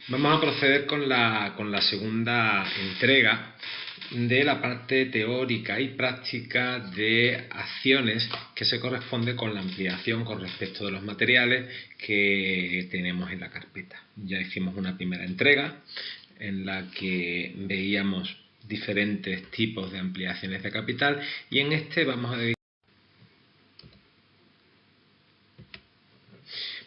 Vamos a proceder con la segunda entrega de la parte teórica y práctica de acciones que se corresponde con la ampliación con respecto de los materiales que tenemos en la carpeta. Ya hicimos una primera entrega en la que veíamos diferentes tipos de ampliaciones de capital y en este vamos a dedicar.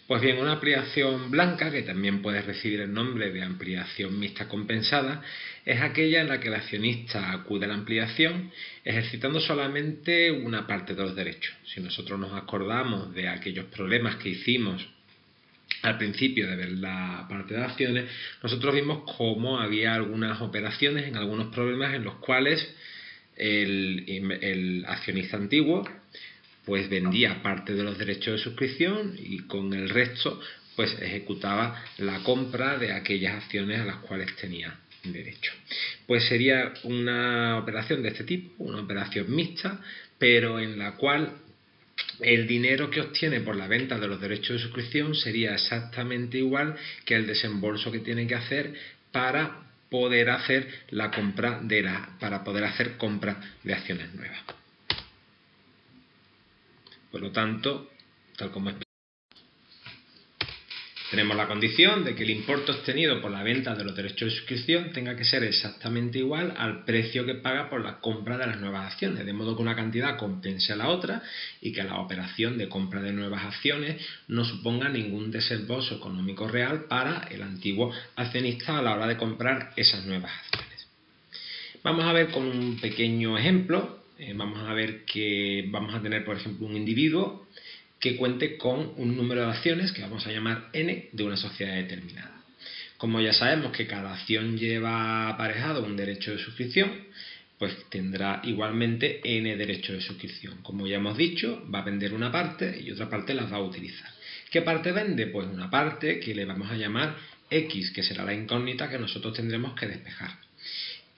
Pues bien, una ampliación blanca, que también puede recibir el nombre de ampliación mixta compensada, es aquella en la que el accionista acude a la ampliación ejercitando solamente una parte de los derechos. Si nosotros nos acordamos de aquellos problemas que hicimos al principio de ver la parte de acciones, nosotros vimos cómo había algunas operaciones en algunos problemas en los cuales el accionista antiguo pues vendía parte de los derechos de suscripción y con el resto pues ejecutaba la compra de aquellas acciones a las cuales tenía derecho. Pues sería una operación de este tipo, una operación mixta, pero en la cual el dinero que obtiene por la venta de los derechos de suscripción sería exactamente igual que el desembolso que tiene que hacer para poder hacer la compra para poder hacer compra de acciones nuevas. Por lo tanto, tal como tenemos la condición de que el importe obtenido por la venta de los derechos de suscripción tenga que ser exactamente igual al precio que paga por la compra de las nuevas acciones, de modo que una cantidad compense a la otra y que la operación de compra de nuevas acciones no suponga ningún desembolso económico real para el antiguo accionista a la hora de comprar esas nuevas acciones. Vamos a ver con un pequeño ejemplo, vamos a ver que vamos a tener, por ejemplo, un individuo que cuente con un número de acciones que vamos a llamar N de una sociedad determinada. Como ya sabemos que cada acción lleva aparejado un derecho de suscripción, pues tendrá igualmente N derechos de suscripción. Como ya hemos dicho, va a vender una parte y otra parte las va a utilizar. ¿Qué parte vende? Pues una parte que le vamos a llamar X, que será la incógnita que nosotros tendremos que despejar.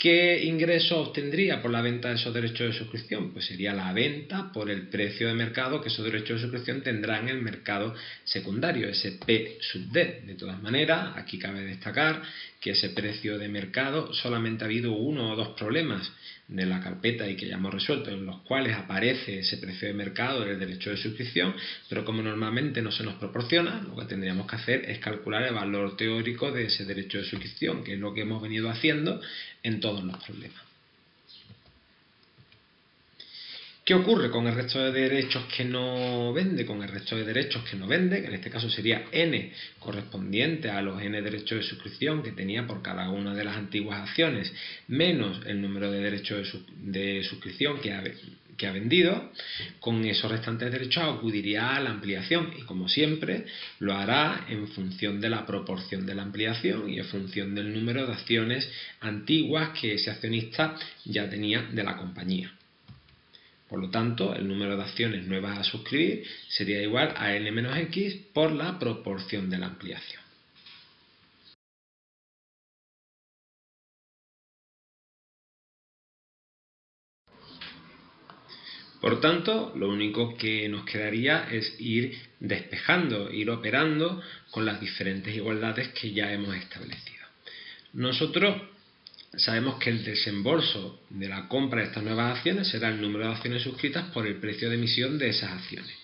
¿Qué ingreso obtendría por la venta de esos derechos de suscripción? Pues sería la venta por el precio de mercado que esos derechos de suscripción tendrán en el mercado secundario, ese P sub D. De todas maneras, aquí cabe destacar que ese precio de mercado solamente ha habido uno o dos problemas de la carpeta y que ya hemos resuelto en los cuales aparece ese precio de mercado del derecho de suscripción, pero como normalmente no se nos proporciona, lo que tendríamos que hacer es calcular el valor teórico de ese derecho de suscripción, que es lo que hemos venido haciendo en todos los problemas. ¿Qué ocurre con el resto de derechos que no vende? Con el resto de derechos que no vende, que en este caso sería N correspondiente a los N derechos de suscripción que tenía por cada una de las antiguas acciones, menos el número de derechos de suscripción que ha vendido, con esos restantes derechos acudiría a la ampliación y como siempre lo hará en función de la proporción de la ampliación y en función del número de acciones antiguas que ese accionista ya tenía de la compañía. Por lo tanto, el número de acciones nuevas a suscribir sería igual a N menos X por la proporción de la ampliación. Por tanto, lo único que nos quedaría es ir despejando, ir operando con las diferentes igualdades que ya hemos establecido. Nosotros sabemos que el desembolso de la compra de estas nuevas acciones será el número de acciones suscritas por el precio de emisión de esas acciones.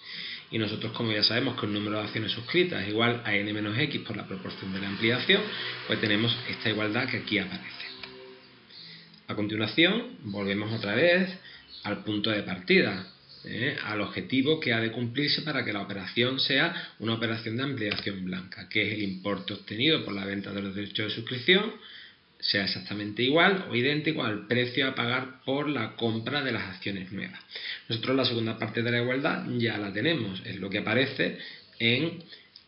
Y nosotros, como ya sabemos que el número de acciones suscritas es igual a N menos X por la proporción de la ampliación, pues tenemos esta igualdad que aquí aparece. A continuación, volvemos otra vez al punto de partida, al objetivo que ha de cumplirse para que la operación sea una operación de ampliación blanca, que es el importe obtenido por la venta de los derechos de suscripción sea exactamente igual o idéntico al precio a pagar por la compra de las acciones nuevas. Nosotros la segunda parte de la igualdad ya la tenemos, es lo que aparece en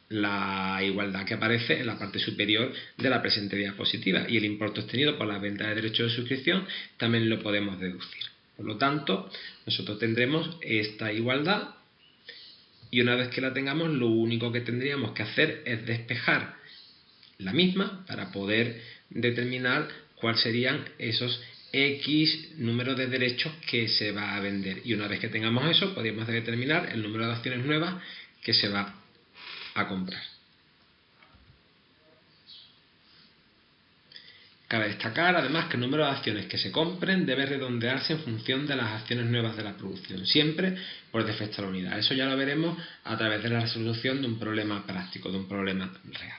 la igualdad que aparece en la parte superior de la presente diapositiva y el importe obtenido por la venta de derechos de suscripción también lo podemos deducir. Por lo tanto, nosotros tendremos esta igualdad y una vez que la tengamos lo único que tendríamos que hacer es despejar la misma para poder determinar cuáles serían esos X número de derechos que se va a vender. Y una vez que tengamos eso, podríamos determinar el número de acciones nuevas que se va a comprar. Cabe destacar, además, que el número de acciones que se compren debe redondearse en función de las acciones nuevas de la producción, siempre por defecto a la unidad. Eso ya lo veremos a través de la resolución de un problema práctico, de un problema real.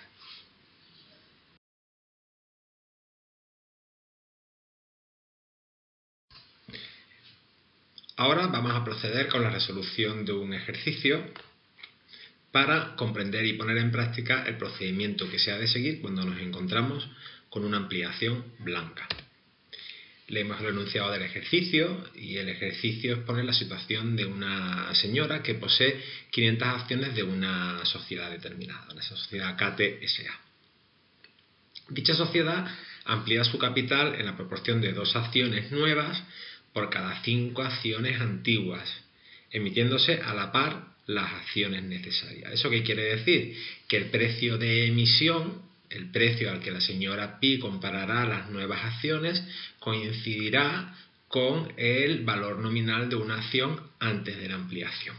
Ahora vamos a proceder con la resolución de un ejercicio para comprender y poner en práctica el procedimiento que se ha de seguir cuando nos encontramos con una ampliación blanca. Leemos el enunciado del ejercicio y el ejercicio expone la situación de una señora que posee 500 acciones de una sociedad determinada, una sociedad KT-SA. Dicha sociedad amplía su capital en la proporción de 2 acciones nuevas por cada 5 acciones antiguas, emitiéndose a la par las acciones necesarias. ¿Eso qué quiere decir? Que el precio de emisión, el precio al que la señora Pi comprará las nuevas acciones, coincidirá con el valor nominal de una acción antes de la ampliación.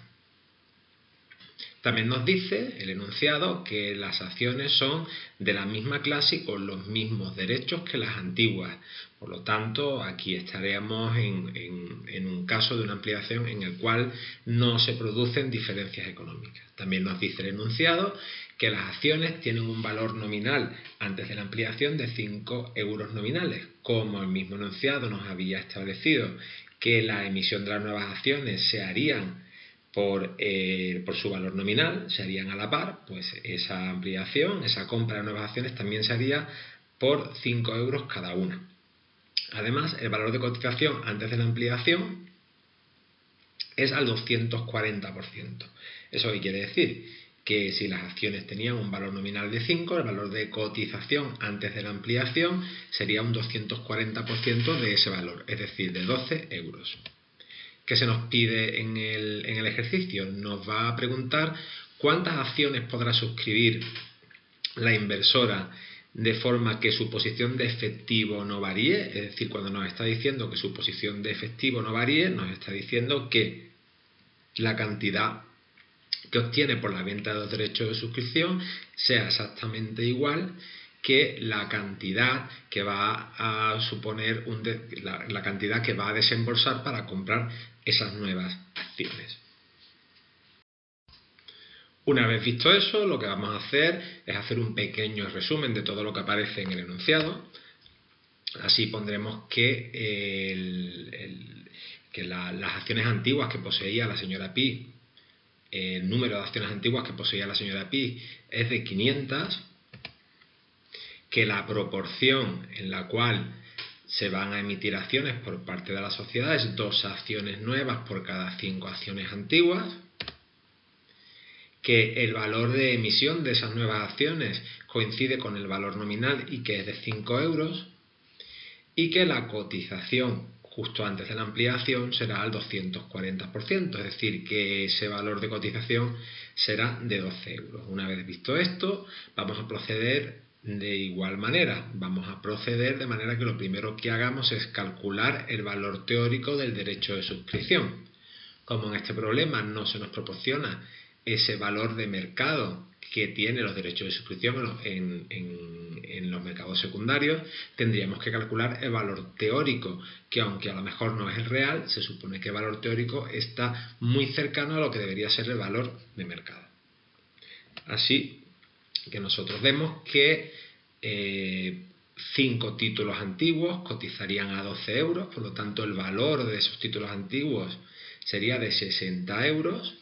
También nos dice el enunciado que las acciones son de la misma clase y con los mismos derechos que las antiguas. Por lo tanto, aquí estaríamos en un caso de una ampliación en el cual no se producen diferencias económicas. También nos dice el enunciado que las acciones tienen un valor nominal antes de la ampliación de 5 euros nominales. Como el mismo enunciado nos había establecido que la emisión de las nuevas acciones se harían por su valor nominal, se harían a la par, pues esa ampliación, esa compra de nuevas acciones también se haría por 5 euros cada una. Además, el valor de cotización antes de la ampliación es al 240%. ¿Eso qué quiere decir? Que si las acciones tenían un valor nominal de 5, el valor de cotización antes de la ampliación sería un 240% de ese valor, es decir, de 12 euros. ¿Qué se nos pide en el ejercicio? Nos va a preguntar cuántas acciones podrá suscribir la inversora de forma que su posición de efectivo no varíe. Es decir, cuando nos está diciendo que su posición de efectivo no varíe, nos está diciendo que la cantidad que obtiene por la venta de los derechos de suscripción sea exactamente igual que la cantidad que va a suponer la cantidad que va a desembolsar para comprar esas nuevas acciones. Una vez visto eso, lo que vamos a hacer es hacer un pequeño resumen de todo lo que aparece en el enunciado. Así pondremos que, las acciones antiguas que poseía la señora Pi, el número de acciones antiguas que poseía la señora Pi es de 500, que la proporción en la cual se van a emitir acciones por parte de la sociedad es 2 acciones nuevas por cada 5 acciones antiguas, que el valor de emisión de esas nuevas acciones coincide con el valor nominal y que es de 5 euros, y que la cotización justo antes de la ampliación será al 240%, es decir, que ese valor de cotización será de 12 euros. Una vez visto esto, vamos a proceder de igual manera. Vamos a proceder de manera que lo primero que hagamos es calcular el valor teórico del derecho de suscripción. Como en este problema no se nos proporciona ese valor de mercado que tiene los derechos de suscripción en los mercados secundarios, tendríamos que calcular el valor teórico, que aunque a lo mejor no es el real, se supone que el valor teórico está muy cercano a lo que debería ser el valor de mercado. Así que nosotros vemos que 5 títulos antiguos cotizarían a 12 euros, por lo tanto el valor de esos títulos antiguos sería de 60 euros.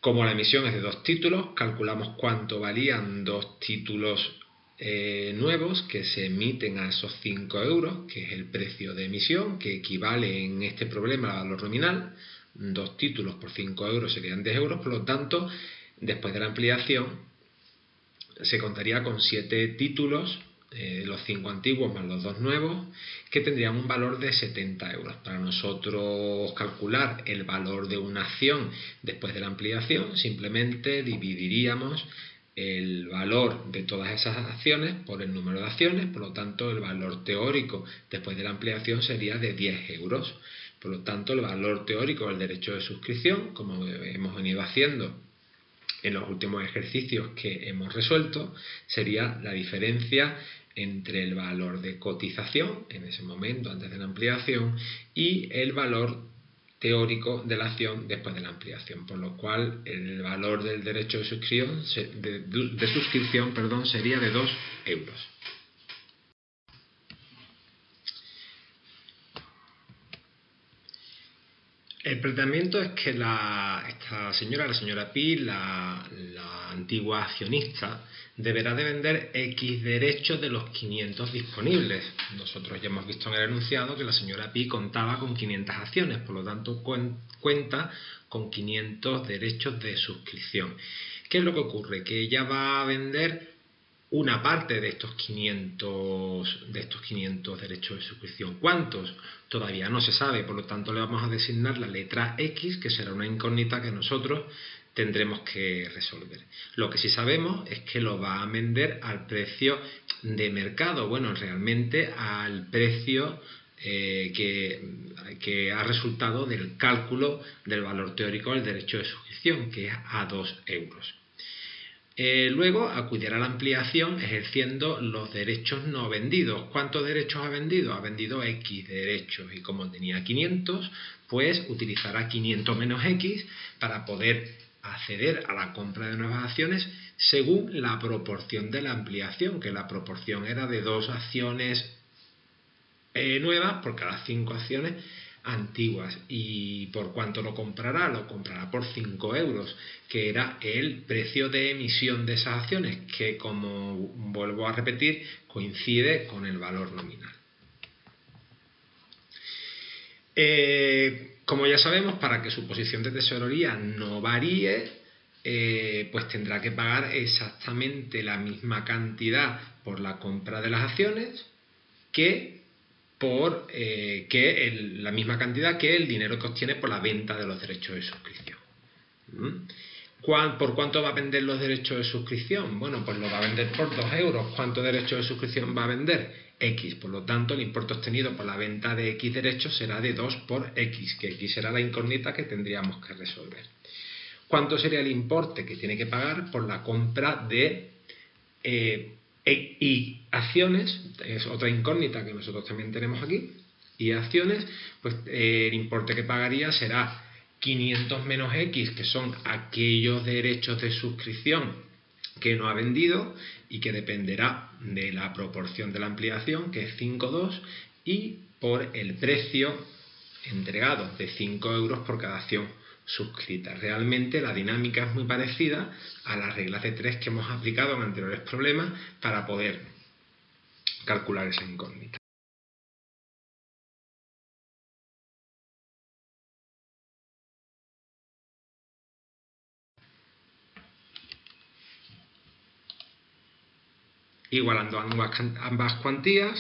Como la emisión es de 2 títulos, calculamos cuánto valían 2 títulos nuevos que se emiten a esos 5 euros, que es el precio de emisión, que equivale en este problema al valor nominal. 2 títulos por 5 euros serían 10 euros, por lo tanto, después de la ampliación, se contaría con 7 títulos, los 5 antiguos más los 2 nuevos, que tendrían un valor de 70 euros. Para nosotros calcular el valor de una acción después de la ampliación, simplemente dividiríamos el valor de todas esas acciones por el número de acciones, por lo tanto el valor teórico después de la ampliación sería de 10 euros. Por lo tanto, el valor teórico del derecho de suscripción, como hemos venido haciendo en los últimos ejercicios que hemos resuelto, sería la diferencia entre el valor de cotización, en ese momento antes de la ampliación, y el valor teórico de la acción después de la ampliación, por lo cual el valor del derecho de suscripción, sería de 2 euros. El planteamiento es que esta señora, la señora Pi, la antigua accionista, deberá de vender X derechos de los 500 disponibles. Nosotros ya hemos visto en el enunciado que la señora Pi contaba con 500 acciones, por lo tanto cuenta con 500 derechos de suscripción. ¿Qué es lo que ocurre? Que ella va a vender una parte de estos 500 derechos de suscripción. ¿Cuántos? Todavía no se sabe, por lo tanto le vamos a designar la letra X, que será una incógnita que nosotros tendremos que resolver. Lo que sí sabemos es que lo va a vender al precio de mercado, bueno, realmente al precio que ha resultado del cálculo del valor teórico del derecho de suscripción, que es a 2 euros. Luego acudirá a la ampliación ejerciendo los derechos no vendidos. ¿Cuántos derechos ha vendido? Ha vendido X derechos y como tenía 500, pues utilizará 500 menos X para poder acceder a la compra de nuevas acciones según la proporción de la ampliación, que la proporción era de 2 acciones nuevas por cada 5 acciones antiguas. ¿Y por cuánto lo comprará? Lo comprará por 5 euros, que era el precio de emisión de esas acciones, que, como vuelvo a repetir, coincide con el valor nominal. Como ya sabemos, para que su posición de tesorería no varíe, pues tendrá que pagar exactamente la misma cantidad por la compra de las acciones la misma cantidad que el dinero que obtiene por la venta de los derechos de suscripción. ¿Por cuánto va a vender los derechos de suscripción? Bueno, pues lo va a vender por 2 euros. ¿Cuántos derechos de suscripción va a vender? X. Por lo tanto, el importe obtenido por la venta de X derechos será de 2 por X, que X será la incógnita que tendríamos que resolver. ¿Cuánto sería el importe que tiene que pagar por la compra de y acciones? Es otra incógnita que nosotros también tenemos aquí. Y acciones, pues el importe que pagaría será 500 menos X, que son aquellos derechos de suscripción que no ha vendido y que dependerá de la proporción de la ampliación, que es 5,2, y por el precio entregado de 5 euros por cada acción suscrita. Realmente la dinámica es muy parecida a las reglas de 3 que hemos aplicado en anteriores problemas para poder calcular esa incógnita. Igualando ambas cuantías,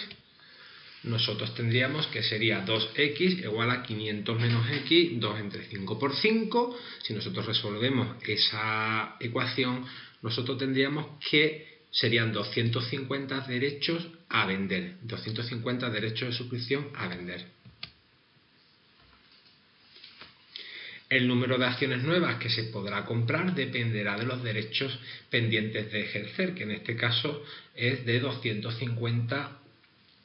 nosotros tendríamos que sería 2x igual a 500 menos x, 2 entre 5 por 5. Si nosotros resolvemos esa ecuación, nosotros tendríamos que serían 250 derechos a vender, 250 derechos de suscripción a vender. El número de acciones nuevas que se podrá comprar dependerá de los derechos pendientes de ejercer, que en este caso es de 250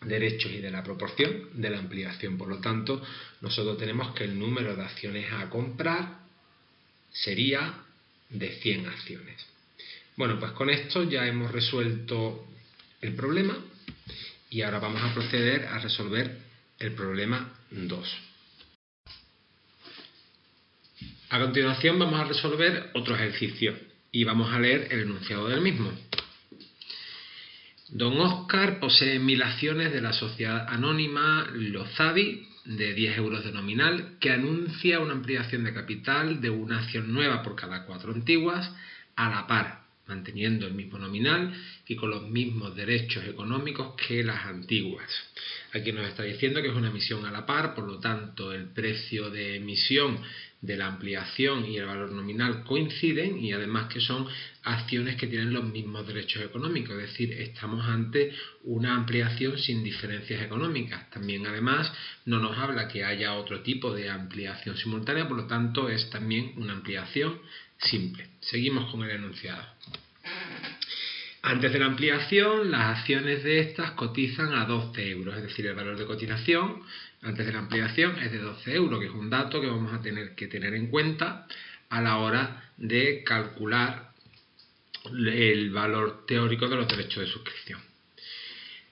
derechos y de la proporción de la ampliación. Por lo tanto, nosotros tenemos que el número de acciones a comprar sería de 100 acciones. Bueno, pues con esto ya hemos resuelto el problema y ahora vamos a proceder a resolver el problema 2. A continuación vamos a resolver otro ejercicio y vamos a leer el enunciado del mismo. Don Óscar posee 1000 acciones de la sociedad anónima Lozavi de 10 euros de nominal, que anuncia una ampliación de capital de una acción nueva por cada 4 antiguas a la par, manteniendo el mismo nominal y con los mismos derechos económicos que las antiguas. Aquí nos está diciendo que es una emisión a la par, por lo tanto el precio de emisión de la ampliación y el valor nominal coinciden y además que son acciones que tienen los mismos derechos económicos, es decir, estamos ante una ampliación sin diferencias económicas. También además no nos habla que haya otro tipo de ampliación simultánea, por lo tanto es también una ampliación simple. Seguimos con el enunciado. Antes de la ampliación, las acciones de estas cotizan a 12 euros, es decir, el valor de cotización antes de la ampliación es de 12 euros, que es un dato que vamos a tener que tener en cuenta a la hora de calcular el valor teórico de los derechos de suscripción.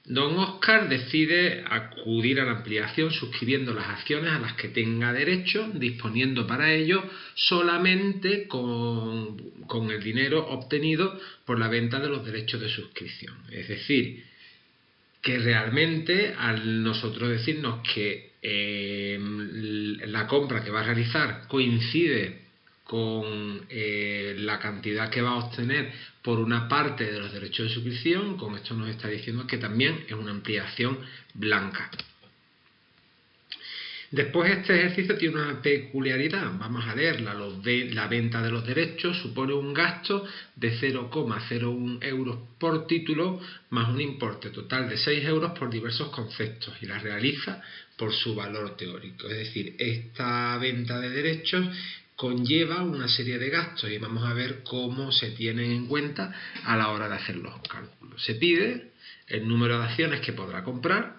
Don Óscar decide acudir a la ampliación suscribiendo las acciones a las que tenga derecho, disponiendo para ello solamente con el dinero obtenido por la venta de los derechos de suscripción. Es decir, que realmente al nosotros decirnos que la compra que va a realizar coincide con la cantidad que va a obtener por una parte de los derechos de suscripción, con esto nos está diciendo que también es una ampliación blanca. Después este ejercicio tiene una peculiaridad, vamos a leerla. La venta de los derechos supone un gasto de 0,01 euros por título más un importe total de 6 euros por diversos conceptos y la realiza por su valor teórico. Es decir, esta venta de derechos conlleva una serie de gastos y vamos a ver cómo se tienen en cuenta a la hora de hacer los cálculos. Se pide el número de acciones que podrá comprar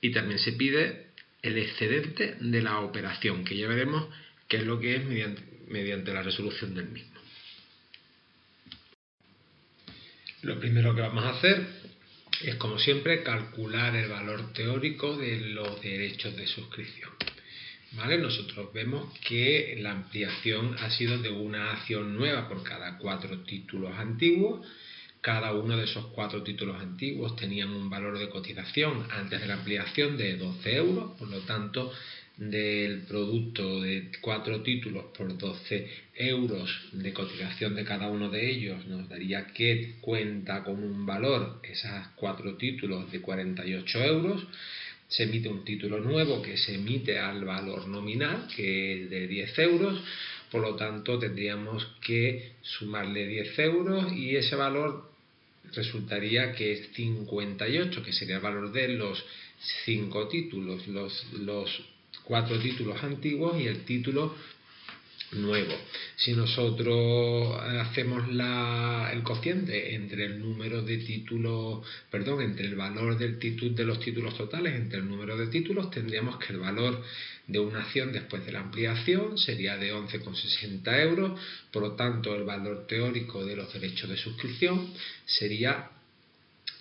y también se pide el excedente de la operación, que ya veremos qué es lo que es mediante la resolución del mismo. Lo primero que vamos a hacer es, como siempre, calcular el valor teórico de los derechos de suscripción. ¿Vale? Nosotros vemos que la ampliación ha sido de una acción nueva por cada 4 títulos antiguos. Cada uno de esos 4 títulos antiguos tenían un valor de cotización antes de la ampliación de 12 euros, por lo tanto, del producto de 4 títulos por 12 euros de cotización de cada uno de ellos, nos daría que cuenta con un valor, esos 4 títulos, de 48 euros. Se emite un título nuevo que se emite al valor nominal, que es de 10 euros. Por lo tanto, tendríamos que sumarle 10 euros y ese valor resultaría que es 58, que sería el valor de los 5 títulos, los 4 títulos antiguos y el título nuevo. Si nosotros hacemos el cociente entre el número de títulos, entre el valor de los títulos totales entre el número de títulos, tendríamos que el valor de una acción después de la ampliación sería de 11,60 euros. Por lo tanto, el valor teórico de los derechos de suscripción sería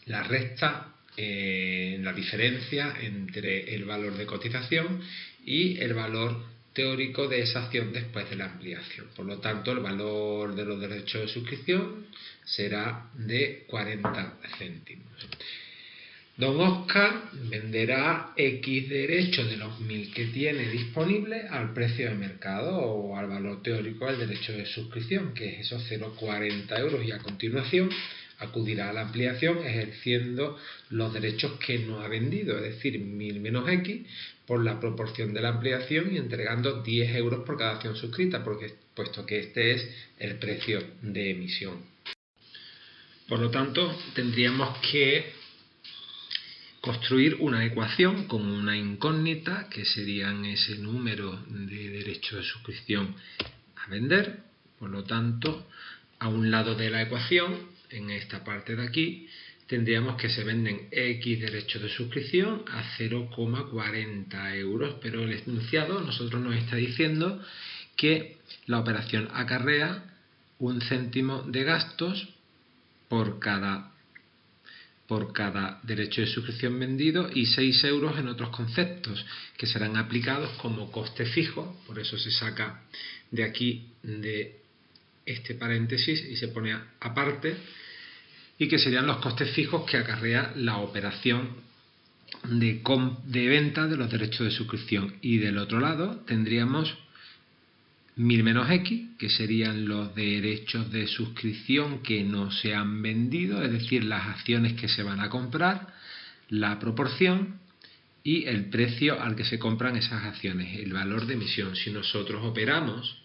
la resta, la diferencia entre el valor de cotización y el valor teórico de esa acción después de la ampliación. Por lo tanto, el valor de los derechos de suscripción será de 40 céntimos. Don Óscar venderá X derechos de los 1000 que tiene disponibles al precio de mercado o al valor teórico del derecho de suscripción, que es esos 0,40 euros, y a continuación acudirá a la ampliación ejerciendo los derechos que no ha vendido, es decir, 1000 menos X por la proporción de la ampliación y entregando 10 euros por cada acción suscrita, puesto que este es el precio de emisión. Por lo tanto, tendríamos que construir una ecuación con una incógnita, que serían ese número de derechos de suscripción a vender. Por lo tanto, a un lado de la ecuación, en esta parte de aquí, tendríamos que se venden X derechos de suscripción a 0,40 euros, pero el enunciado nosotros nos está diciendo que la operación acarrea 1 céntimo de gastos por cada derecho de suscripción vendido y 6 euros en otros conceptos que serán aplicados como coste fijo. Por eso se saca de aquí, de este paréntesis, y se pone aparte, y que serían los costes fijos que acarrea la operación de venta de los derechos de suscripción. Y del otro lado tendríamos 1000 menos X, que serían los derechos de suscripción que no se han vendido, es decir, las acciones que se van a comprar, la proporción y el precio al que se compran esas acciones, el valor de emisión. Si nosotros operamos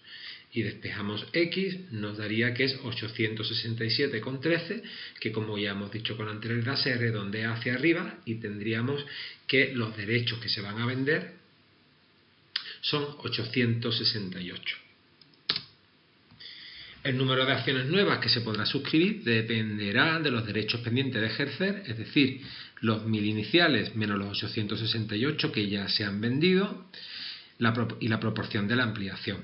y despejamos X, nos daría que es 867,13, que, como ya hemos dicho con anterioridad, se redondea hacia arriba y tendríamos que los derechos que se van a vender son 868. El número de acciones nuevas que se podrá suscribir dependerá de los derechos pendientes de ejercer, es decir, los 1000 iniciales menos los 868 que ya se han vendido y la proporción de la ampliación.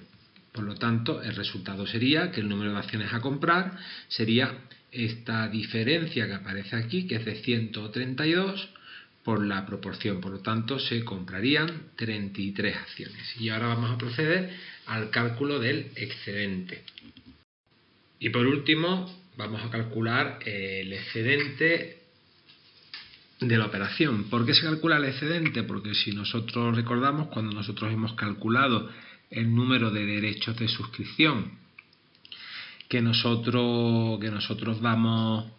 Por lo tanto, el resultado sería que el número de acciones a comprar sería esta diferencia que aparece aquí, que es de 132 por la proporción. Por lo tanto, se comprarían 33 acciones. Y ahora vamos a proceder al cálculo del excedente. Y por último, vamos a calcular el excedente de la operación. ¿Por qué se calcula el excedente? Porque si nosotros recordamos, cuando nosotros hemos calculado el número de derechos de suscripción que nosotros vamos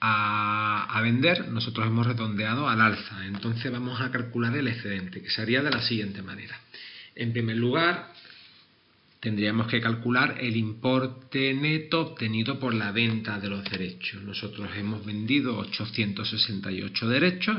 a vender, nosotros hemos redondeado al alza. Entonces vamos a calcular el excedente, que sería de la siguiente manera. En primer lugar, tendríamos que calcular el importe neto obtenido por la venta de los derechos. Nosotros hemos vendido 868 derechos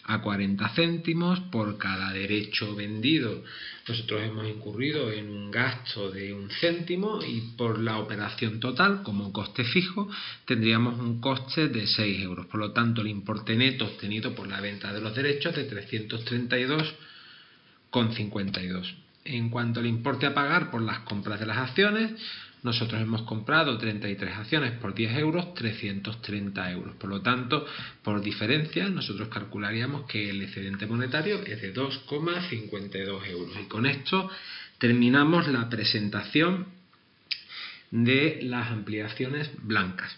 a 40 céntimos por cada derecho vendido. Nosotros hemos incurrido en un gasto de 1 céntimo y por la operación total, como coste fijo, tendríamos un coste de 6 euros. Por lo tanto, el importe neto obtenido por la venta de los derechos es de 332,52. En cuanto al importe a pagar por las compras de las acciones, nosotros hemos comprado 33 acciones por 10 euros, 330 euros. Por lo tanto, por diferencia, nosotros calcularíamos que el excedente monetario es de 2,52 euros. Y con esto terminamos la presentación de las ampliaciones blancas.